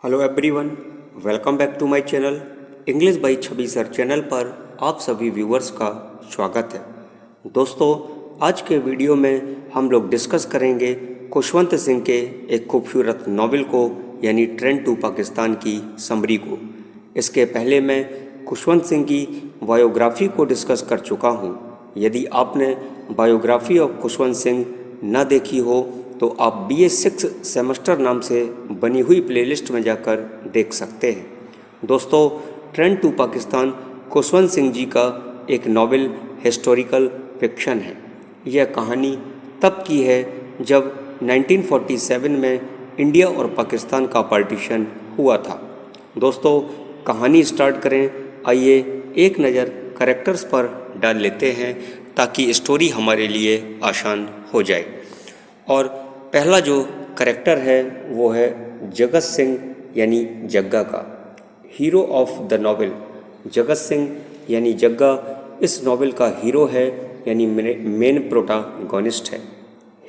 Hello everyone, welcome back to my channel English by Chhavi sir channel पर आप सभी viewers का स्वागत है। दोस्तों, आज के वीडियो में हम लोग डिस्कस करेंगे खुशवंत सिंह के एक खूबसूरत नॉवेल को, यानी ट्रेन टू पाकिस्तान की समरी को। इसके पहले मैं खुशवंत सिंह की बायोग्राफी को डिस्कस कर चुका हूँ। यदि आपने बायोग्राफी ऑफ खुशवंत सिंह न देखी हो तो आप BA 6 सेमेस्टर नाम से बनी हुई प्लेलिस्ट में जाकर देख सकते हैं। दोस्तों, ट्रेन टू पाकिस्तान खुशवंत सिंह जी का एक नॉवेल हिस्टोरिकल फिक्शन है। यह कहानी तब की है जब 1947 में इंडिया और पाकिस्तान का पार्टीशन हुआ था। दोस्तों, कहानी स्टार्ट करें। आइए एक नज़र कैरेक्टर्स पर डाल लेते हैं ताकि स्टोरी हमारे लिए आसान हो जाए। और पहला जो करेक्टर है वो है जगत सिंह यानी जग्गा का। Hero of the novel Jagat Singh यानी जग्गा इस नॉवेल का हीरो है, यानी मेन प्रोटागोनिस्ट है।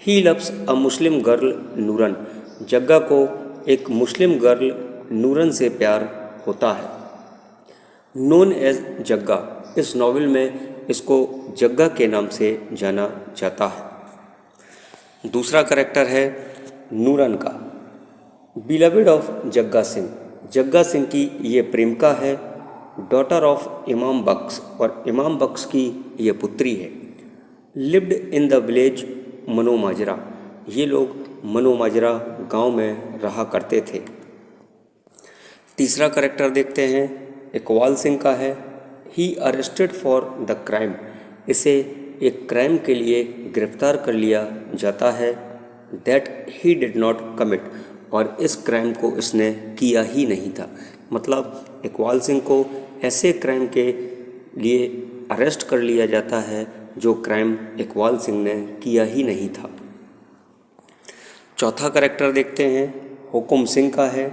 He loves a Muslim girl नूरन। जग्गा को एक मुस्लिम गर्ल नूरन से प्यार होता है। नोन एज जग्गा, इस नॉवेल में इसको जग्गा के नाम से जाना जाता है। दूसरा करेक्टर है नूरन का, बिलवेड ऑफ जग्गा सिंह। जग्गा सिंह की ये प्रेमिका है, डॉटर ऑफ इमाम बख्श, और इमाम बख्श की ये पुत्री है। लिव्ड इन द विलेज मनो माजरा, ये लोग मनो माजरा गांव में रहा करते थे। तीसरा करेक्टर देखते हैं, इकबाल सिंह का है। ही अरेस्टेड फॉर द क्राइम, इसे एक क्राइम के लिए गिरफ्तार कर लिया जाता है। That he did not commit, और इस क्राइम को इसने किया ही नहीं था। मतलब इकबाल सिंह को ऐसे क्राइम के लिए अरेस्ट कर लिया जाता है जो क्राइम इकबाल सिंह ने किया ही नहीं था। चौथा करेक्टर देखते हैं, हुकुम सिंह का है।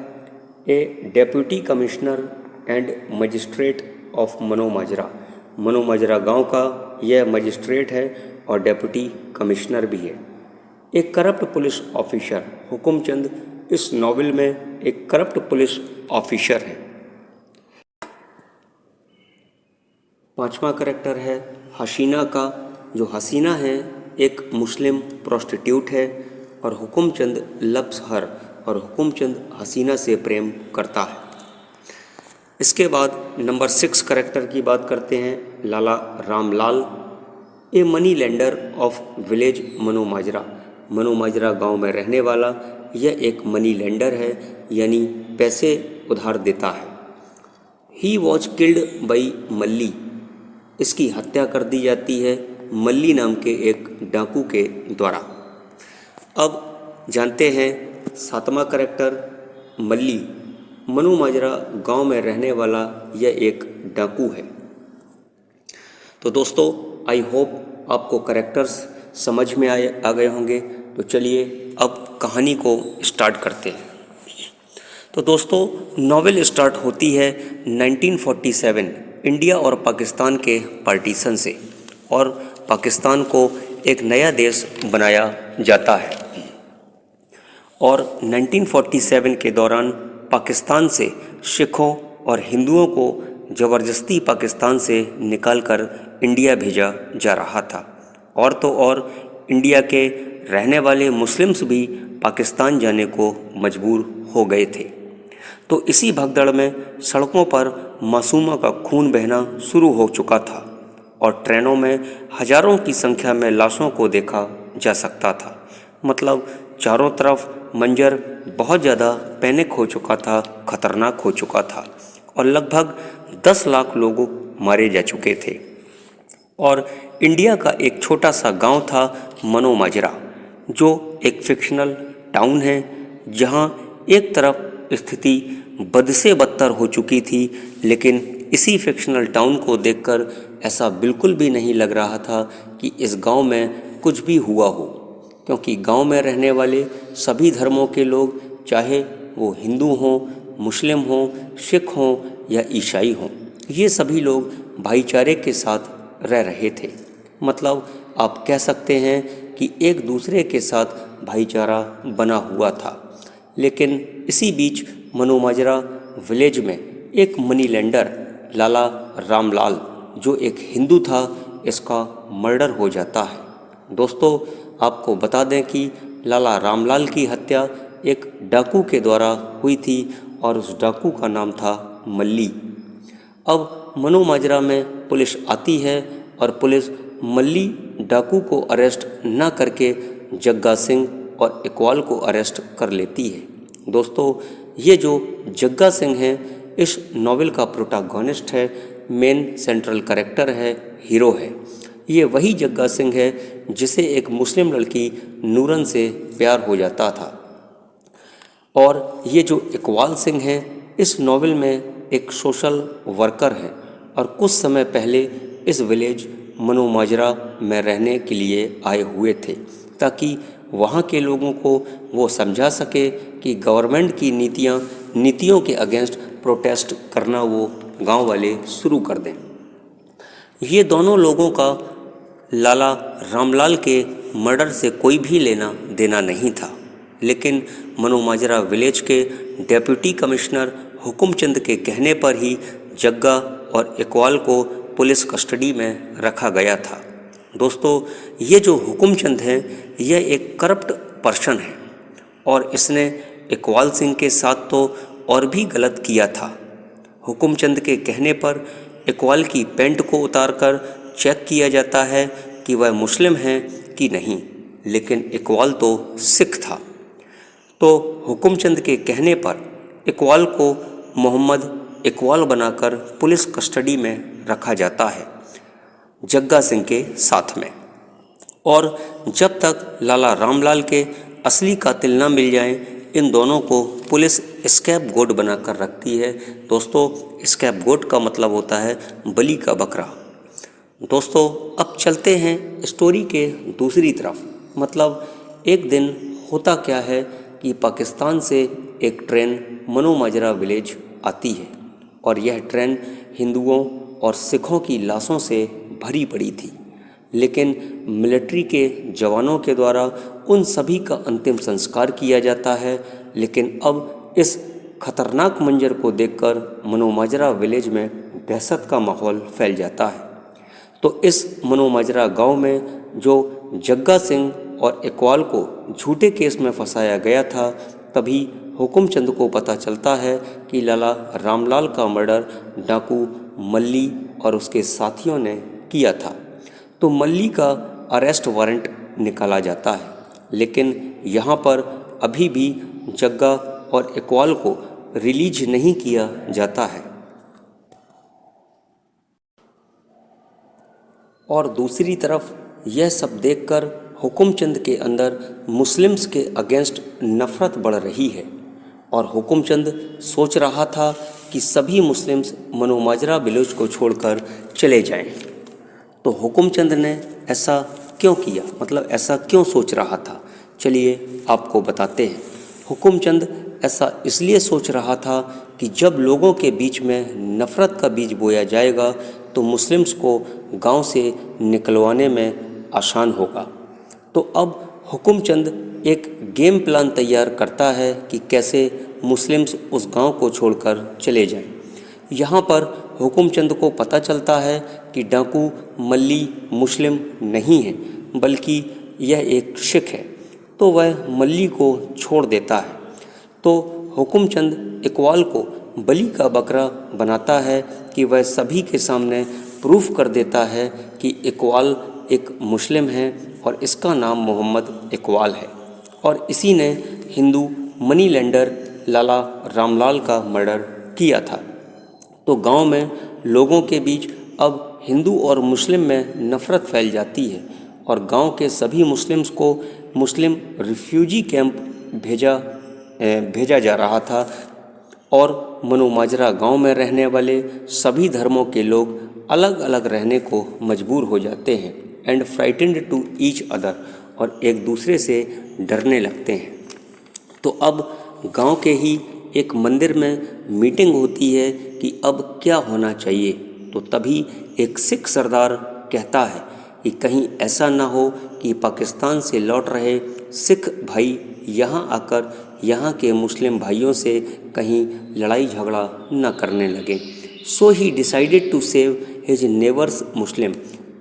ए deputy commissioner and magistrate of मनो माजरा। मनो माजरा गाँव का यह मजिस्ट्रेट है और डेप्यूटी कमिश्नर भी है। एक करप्ट पुलिस ऑफिसर, हुकुमचंद इस नॉवेल में एक करप्ट पुलिस ऑफिसर है। पांचवा करेक्टर है हसीना का। जो हसीना है एक मुस्लिम प्रोस्टिट्यूट है और हुकुमचंद लव्स हर, और हुकुमचंद हसीना से प्रेम करता है। इसके बाद नंबर 6 करेक्टर की बात करते हैं, लाला Ramlal. A money lender of village मनो माजरा। मनो माजरा गाँव में रहने वाला यह एक मनी लेंडर है, यानी पैसे उधार देता है। ही वॉज किल्ड बाई मल्ली, इसकी हत्या कर दी जाती है मल्ली नाम के एक डाकू के द्वारा। अब जानते हैं 7वां करेक्टर मल्ली। मनो माजरा गांव में रहने वाला यह एक डाकू है। तो दोस्तों, आई होप आपको करेक्टर्स समझ में आ गए होंगे। तो चलिए अब कहानी को स्टार्ट करते हैं। तो दोस्तों, नॉवेल स्टार्ट होती है 1947 इंडिया और पाकिस्तान के पार्टीशन से, और पाकिस्तान को एक नया देश बनाया जाता है। और 1947 के दौरान पाकिस्तान से सिखों और हिंदुओं को ज़बरदस्ती पाकिस्तान से निकालकर इंडिया भेजा जा रहा था। और तो और इंडिया के रहने वाले मुस्लिम्स भी पाकिस्तान जाने को मजबूर हो गए थे। तो इसी भगदड़ में सड़कों पर मासूमा का खून बहना शुरू हो चुका था और ट्रेनों में हजारों की संख्या में लाशों को देखा जा सकता था। मतलब चारों तरफ मंजर बहुत ज़्यादा पैनिक हो चुका था, खतरनाक हो चुका था, और लगभग 10 लाख लोग मारे जा चुके थे। और इंडिया का एक छोटा सा गांव था मनो माजरा, जो एक फिक्शनल टाउन है, जहां एक तरफ स्थिति बद से बदतर हो चुकी थी, लेकिन इसी फिक्शनल टाउन को देखकर ऐसा बिल्कुल भी नहीं लग रहा था कि इस गांव में कुछ भी हुआ हो, क्योंकि गांव में रहने वाले सभी धर्मों के लोग, चाहे वो हिंदू हों, मुस्लिम हों, सिख हों या ईसाई हों, ये सभी लोग भाईचारे के साथ रह रहे थे। मतलब आप कह सकते हैं कि एक दूसरे के साथ भाईचारा बना हुआ था। लेकिन इसी बीच मनोमाजरा विलेज में एक मनी लेंडर लाला रामलाल जो एक हिंदू था, इसका मर्डर हो जाता है। दोस्तों, आपको बता दें कि लाला रामलाल की हत्या एक डाकू के द्वारा हुई थी और उस डाकू का नाम था मल्ली। अब मनोमाजरा में पुलिस आती है और पुलिस मल्ली डाकू को अरेस्ट न करके जग्गा सिंह और इकबाल को अरेस्ट कर लेती है। दोस्तों, ये जो जग्गा सिंह है इस नॉवेल का प्रोटैगनिस्ट है, मेन सेंट्रल कैरेक्टर है, हीरो है। ये वही जग्गा सिंह है जिसे एक मुस्लिम लड़की नूरन से प्यार हो जाता था। और ये जो इकबाल सिंह है इस नॉवेल में एक सोशल वर्कर है और कुछ समय पहले इस विलेज मनोमाजरा में रहने के लिए आए हुए थे ताकि वहाँ के लोगों को वो समझा सके कि गवर्नमेंट की नीतियों के अगेंस्ट प्रोटेस्ट करना वो गांव वाले शुरू कर दें। ये दोनों लोगों का लाला रामलाल के मर्डर से कोई भी लेना देना नहीं था, लेकिन मनोमाजरा विलेज के डेप्यूटी कमिश्नर हुकुमचंद के कहने पर ही जग्गा और इकबाल को पुलिस कस्टडी में रखा गया था। दोस्तों, ये जो हुकुमचंद है यह एक करप्ट पर्सन है और इसने इकबाल सिंह के साथ तो और भी गलत किया था। हुकुमचंद के कहने पर इकबाल की पैंट को उतारकर चेक किया जाता है कि वह मुस्लिम है कि नहीं, लेकिन इकबाल तो सिख था। तो हुकुमचंद के कहने पर इकबाल को मोहम्मद इकबाल बनाकर पुलिस कस्टडी में रखा जाता है जग्गा सिंह के साथ में। और जब तक लाला रामलाल के असली कातिल ना मिल जाएं, इन दोनों को पुलिस स्कैप गोट बनाकर रखती है। दोस्तों, स्कैप गोट का मतलब होता है बलि का बकरा। दोस्तों, अब चलते हैं स्टोरी के दूसरी तरफ। मतलब एक दिन होता क्या है कि पाकिस्तान से एक ट्रेन मनोमाजरा विलेज आती है और यह ट्रेन हिंदुओं और सिखों की लाशों से भरी पड़ी थी, लेकिन मिलिट्री के जवानों के द्वारा उन सभी का अंतिम संस्कार किया जाता है। लेकिन अब इस खतरनाक मंजर को देखकर मनोमाजरा विलेज में दहशत का माहौल फैल जाता है। तो इस मनोमाजरा गांव में जो जग्गा सिंह और इकबाल को झूठे केस में फंसाया गया था, तभी हुकुमचंद को पता चलता है कि लाला रामलाल का मर्डर डाकू मल्ली और उसके साथियों ने किया था। तो मल्ली का अरेस्ट वारंट निकाला जाता है, लेकिन यहाँ पर अभी भी जग्गा और इकबाल को रिलीज नहीं किया जाता है। और दूसरी तरफ यह सब देखकर हुकुमचंद के अंदर मुस्लिम्स के अगेंस्ट नफ़रत बढ़ रही है और हुकुमचंद सोच रहा था कि सभी मुस्लिम्स मनोमाजरा विलेज को छोड़कर चले जाएं। तो हुकुमचंद ने ऐसा क्यों किया, मतलब ऐसा क्यों सोच रहा था, चलिए आपको बताते हैं। हुकुमचंद ऐसा इसलिए सोच रहा था कि जब लोगों के बीच में नफ़रत का बीज बोया जाएगा तो मुस्लिम्स को गांव से निकलवाने में आसान होगा। तो अब हुकुमचंद एक गेम प्लान तैयार करता है कि कैसे मुस्लिम्स उस गांव को छोड़कर चले जाएं। यहाँ पर हुकुमचंद को पता चलता है कि डाकू मल्ली मुस्लिम नहीं है, बल्कि यह एक सिख है, तो वह मल्ली को छोड़ देता है। तो हुकुमचंद इकबाल को बलि का बकरा बनाता है कि वह सभी के सामने प्रूफ कर देता है कि इकबाल एक मुस्लिम है और इसका नाम मोहम्मद इकबाल है और इसी ने हिंदू मनी लेंडर लाला रामलाल का मर्डर किया था। तो गांव में लोगों के बीच अब हिंदू और मुस्लिम में नफ़रत फैल जाती है और गांव के सभी मुस्लिम्स को मुस्लिम रिफ्यूजी कैंप भेजा जा रहा था और मनोमाजरा गांव में रहने वाले सभी धर्मों के लोग अलग अलग रहने को मजबूर हो जाते हैं and frightened to each other, और एक दूसरे से डरने लगते हैं। तो अब गांव के ही एक मंदिर में मीटिंग होती है कि अब क्या होना चाहिए। तो तभी एक सिख सरदार कहता है कि कहीं ऐसा ना हो कि पाकिस्तान से लौट रहे सिख भाई यहाँ आकर यहाँ के मुस्लिम भाइयों से कहीं लड़ाई झगड़ा न करने लगे। So he decided to save his neighbours Muslim.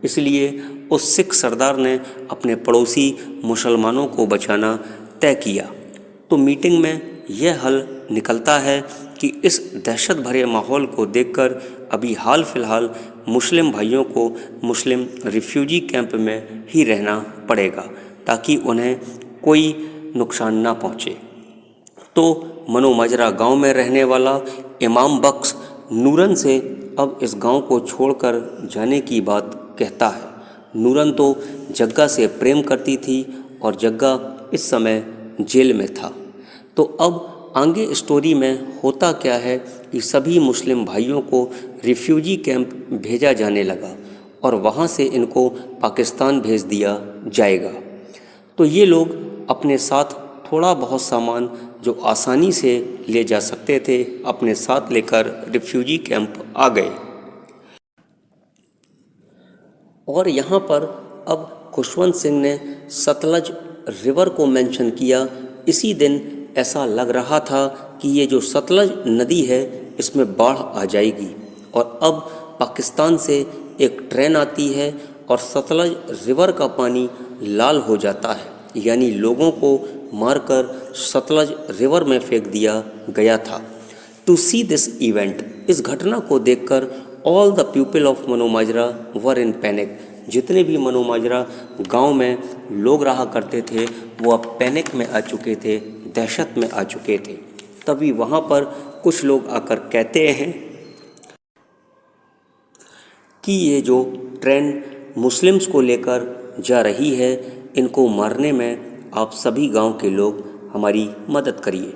इसलिए उस सिख सरदार ने अपने पड़ोसी मुसलमानों को बचाना तय किया। तो मीटिंग में यह हल निकलता है कि इस दहशत भरे माहौल को देखकर अभी हाल फिलहाल मुस्लिम भाइयों को मुस्लिम रिफ्यूजी कैंप में ही रहना पड़ेगा ताकि उन्हें कोई नुकसान ना पहुँचे। तो मनो माजरा गांव में रहने वाला इमाम बख्श नूरन से अब इस गांव को छोड़कर जाने की बात कहता है। नूरन तो जग्गा से प्रेम करती थी और जग्गा इस समय जेल में था। तो अब आगे स्टोरी में होता क्या है कि सभी मुस्लिम भाइयों को रिफ्यूजी कैंप भेजा जाने लगा और वहाँ से इनको पाकिस्तान भेज दिया जाएगा। तो ये लोग अपने साथ थोड़ा बहुत सामान जो आसानी से ले जा सकते थे अपने साथ लेकर रिफ्यूजी कैंप आ गए। और यहाँ पर अब खुशवंत सिंह ने सतलज रिवर को मेंशन किया। इसी दिन ऐसा लग रहा था कि ये जो सतलज नदी है इसमें बाढ़ आ जाएगी और अब पाकिस्तान से एक ट्रेन आती है और सतलज रिवर का पानी लाल हो जाता है, यानी लोगों को मारकर सतलज रिवर में फेंक दिया गया था। टू सी दिस इवेंट, इस घटना को देखकर ऑल द पीपल ऑफ मनो माजरा वर इन पैनिक। जितने भी मनो माजरा गाँव में लोग रहा करते थे वो अब पैनिक में आ चुके थे, दहशत में आ चुके थे। तभी वहाँ पर कुछ लोग आकर कहते हैं कि ये जो ट्रेन मुस्लिम्स को लेकर जा रही है इनको मारने में आप सभी गांव के लोग हमारी मदद करिए।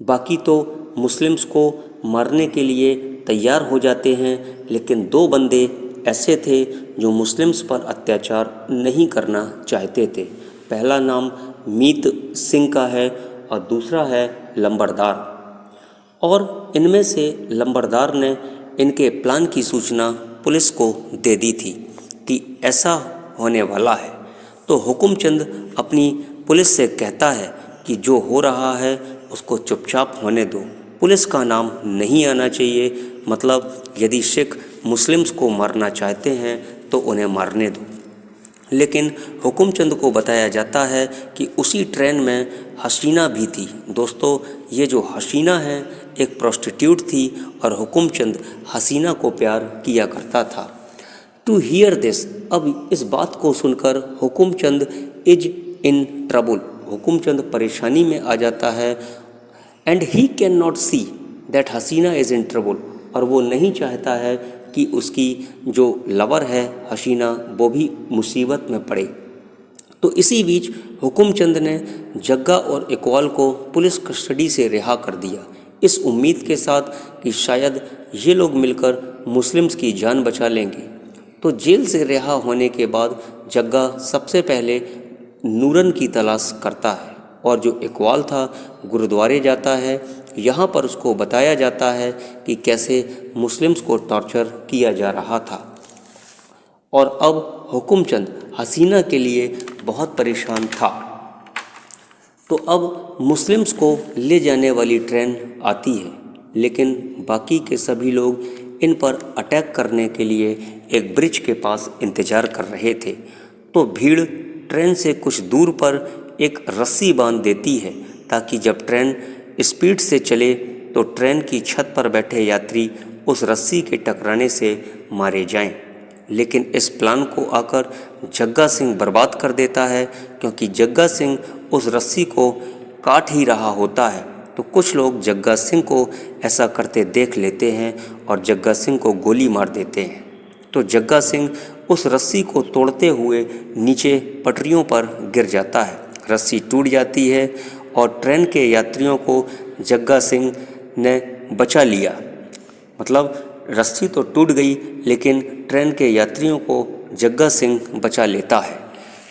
बाकी तो मुस्लिम्स को मारने के लिए तैयार हो जाते हैं, लेकिन दो बंदे ऐसे थे जो मुस्लिम्स पर अत्याचार नहीं करना चाहते थे। पहला नाम मीत सिंह का है और दूसरा है लंबरदार। और इनमें से लंबरदार ने इनके प्लान की सूचना पुलिस को दे दी थी कि ऐसा होने वाला है। तो हुकुमचंद अपनी पुलिस से कहता है कि जो हो रहा है उसको चुपचाप होने दो, पुलिस का नाम नहीं आना चाहिए। मतलब यदि सिख मुस्लिम्स को मारना चाहते हैं तो उन्हें मारने दो। लेकिन हुकुमचंद को बताया जाता है कि उसी ट्रेन में हसीना भी थी। दोस्तों, ये जो हसीना है एक प्रोस्टिट्यूट थी और हुकुमचंद हसीना को प्यार किया करता था। टू हियर दिस, अब इस बात को सुनकर Hukumchand is in trouble, Hukumchand परेशानी में आ जाता है। And he can not see that Hasina is in trouble, और वो नहीं चाहता है कि उसकी जो लवर है हसीना वो भी मुसीबत में पड़े। तो इसी बीच हुकुमचंद ने जग्गा और इकबाल को पुलिस कस्टडी से रिहा कर दिया, इस उम्मीद के साथ कि शायद ये लोग मिलकर मुस्लिम्स की जान बचा लेंगे। तो जेल से रिहा होने के बाद जग्गा सबसे पहले नूरन की तलाश करता है और जो इकबाल था गुरुद्वारे जाता है। यहाँ पर उसको बताया जाता है कि कैसे मुस्लिम्स को टॉर्चर किया जा रहा था। और अब हुकुमचंद हसीना के लिए बहुत परेशान था। तो अब मुस्लिम्स को ले जाने वाली ट्रेन आती है, लेकिन बाकी के सभी लोग इन पर अटैक करने के लिए एक ब्रिज के पास इंतज़ार कर रहे थे। तो भीड़ ट्रेन से कुछ दूर पर एक रस्सी बांध देती है ताकि जब ट्रेन स्पीड से चले तो ट्रेन की छत पर बैठे यात्री उस रस्सी के टकराने से मारे जाएं। लेकिन इस प्लान को आकर जग्गा सिंह बर्बाद कर देता है, क्योंकि जग्गा सिंह उस रस्सी को काट ही रहा होता है। तो कुछ लोग जग्गा सिंह को ऐसा करते देख लेते हैं और जग्गा सिंह को गोली मार देते हैं। तो जग्गा सिंह उस रस्सी को तोड़ते हुए नीचे पटरियों पर गिर जाता है। रस्सी टूट जाती है और ट्रेन के यात्रियों को जग्गा सिंह ने बचा लिया। मतलब रस्सी तो टूट गई, लेकिन ट्रेन के यात्रियों को जग्गा सिंह बचा लेता है।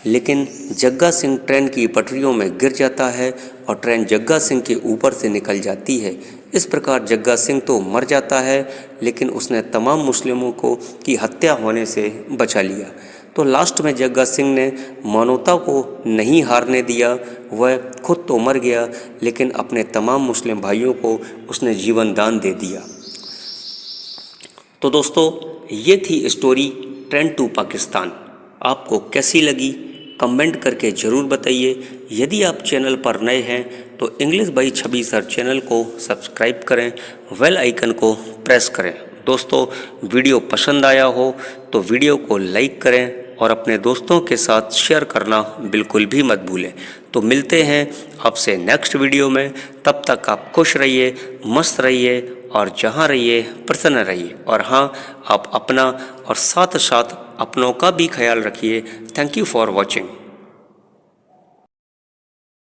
लेकिन जग्गा सिंह ट्रेन की पटरियों में गिर जाता है और ट्रेन जग्गा सिंह के ऊपर से निकल जाती है। इस प्रकार जग्गा सिंह तो मर जाता है, लेकिन उसने तमाम मुस्लिमों को की हत्या होने से बचा लिया। तो लास्ट में जग्गा सिंह ने मानवता को नहीं हारने दिया। वह खुद तो मर गया लेकिन अपने तमाम मुस्लिम भाइयों को उसने जीवन दान दे दिया। तो दोस्तों ये थी स्टोरी ट्रेन टू पाकिस्तान। आपको कैसी लगी कमेंट करके ज़रूर बताइए। यदि आप चैनल पर नए हैं तो English by Chhavi sir channel को सब्सक्राइब करें, बेल आइकन को प्रेस करें। दोस्तों वीडियो पसंद आया हो तो वीडियो को लाइक करें और अपने दोस्तों के साथ शेयर करना बिल्कुल भी मत भूलें। तो मिलते हैं आपसे नेक्स्ट वीडियो में। तब तक आप खुश रहिए, मस्त रहिए और जहाँ रहिए प्रसन्न रहिए। और हाँ, आप अपना और साथ साथ अपनों का भी ख्याल रखिए। Thank you for watching.